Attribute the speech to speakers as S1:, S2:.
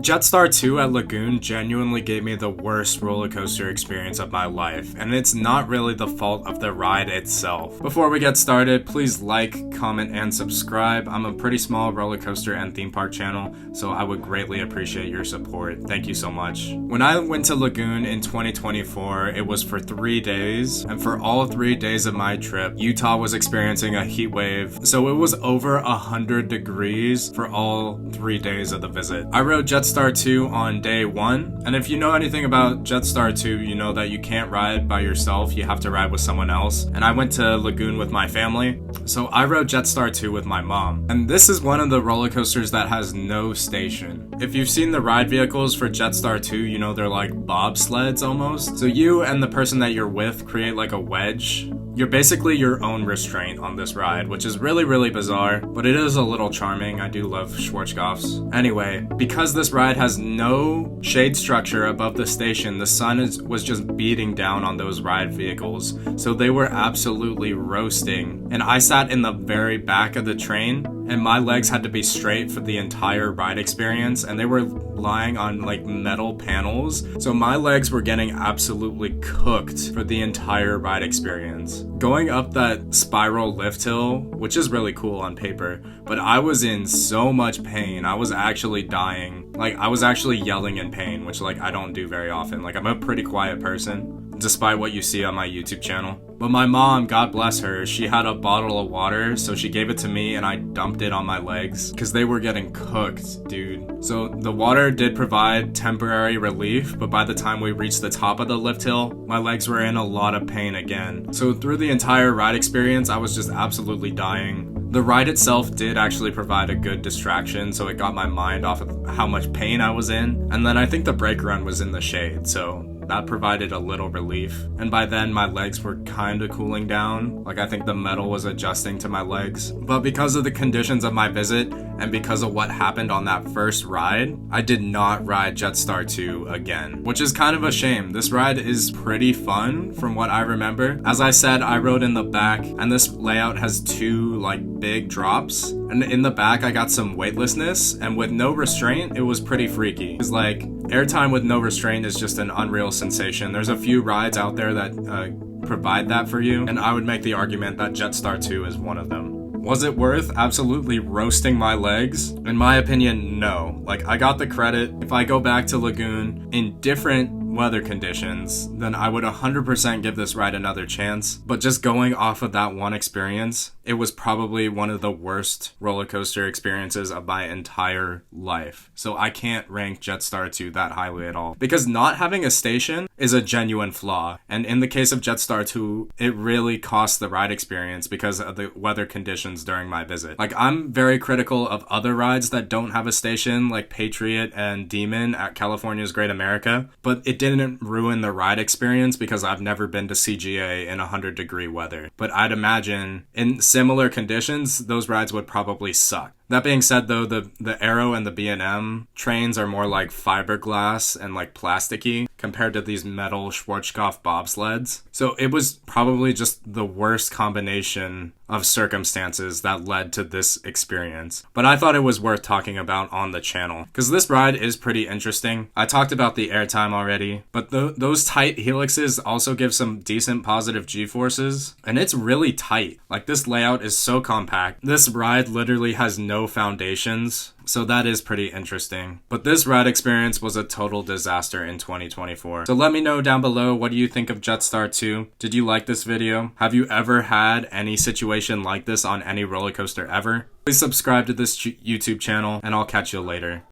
S1: Jetstar 2 at Lagoon genuinely gave me the worst roller coaster experience of my life, and it's not really the fault of the ride itself. Before we get started, please like, comment, and subscribe. I'm a pretty small roller coaster and theme park channel, so I would greatly appreciate your support. Thank you so much. When I went to Lagoon in 2024, it was for 3 days, and for all 3 days of my trip, Utah was experiencing a heat wave, so it was over 100 degrees for all 3 days of the visit. I rode Jetstar 2 on day 1, and if you know anything about Jetstar 2, you know that you can't ride by yourself, you have to ride with someone else, and I went to Lagoon with my family, so I rode Jetstar 2 with my mom. And this is one of the roller coasters that has no station. If you've seen the ride vehicles for Jetstar 2, you know they're like bobsleds almost. So you and the person that you're with create like a wedge. You're basically your own restraint on this ride, which is really bizarre, but it is a little charming. I do love Schwarzkopfs. Anyway, because this ride has no shade structure above the station, the sun was just beating down on those ride vehicles, so they were absolutely roasting. And I sat in the very back of the train, and my legs had to be straight for the entire ride experience, and they were lying on like metal panels, so my legs were getting absolutely cooked for the entire ride experience. Going up that spiral lift hill, which is really cool on paper, but I was in so much pain. I was actually dying. Like, I was actually yelling in pain, which like I don't do very often. Like, I'm a pretty quiet person, despite what you see on my YouTube channel. But my mom, God bless her, she had a bottle of water, so she gave it to me and I dumped it on my legs because they were getting cooked, dude. So the water did provide temporary relief, but by the time we reached the top of the lift hill, my legs were in a lot of pain again. So through the entire ride experience, I was just absolutely dying. The ride itself did actually provide a good distraction, so it got my mind off of how much pain I was in. And then I think the brake run was in the shade, so that provided a little relief. And by then my legs were kind of cooling down. Like, I think the metal was adjusting to my legs. But because of the conditions of my visit and because of what happened on that first ride, I did not ride Jetstar 2 again, which is kind of a shame. This ride is pretty fun from what I remember. As I said, I rode in the back, and this layout has 2 like big drops. And in the back I got some weightlessness, and with no restraint, it was pretty freaky. It's like airtime with no restraint is just an unreal sensation. There's a few rides out there that provide that for you, and I would make the argument that Jetstar 2 is one of them. Was it worth absolutely roasting my legs? In my opinion, no. Like, I got the credit. If I go back to Lagoon in different weather conditions, then I would 100% give this ride another chance. But just going off of that one experience, it was probably one of the worst roller coaster experiences of my entire life. So I can't rank Jetstar 2 that highly at all, because not having a station is a genuine flaw. And in the case of Jetstar 2, it really cost the ride experience because of the weather conditions during my visit. Like, I'm very critical of other rides that don't have a station, like Patriot and Demon at California's Great America, but it didn't ruin the ride experience because I've never been to CGA in 100-degree weather. But I'd imagine in similar conditions, those rides would probably suck. That being said, though, the Aero and the B&M trains are more like fiberglass and like plasticky compared to these metal Schwarzkopf bobsleds. So it was probably just the worst combination of circumstances that led to this experience. But I thought it was worth talking about on the channel because this ride is pretty interesting. I talked about the airtime already, but those tight helixes also give some decent positive G-forces, and it's really tight. Like, this layout is so compact. This ride literally has no foundations, so that is pretty interesting. But this ride experience was a total disaster in 2024. So let me know down below, what do you think of Jetstar 2? Did you like this video? Have you ever had any situation like this on any roller coaster ever? Please subscribe to this YouTube channel, and I'll catch you later.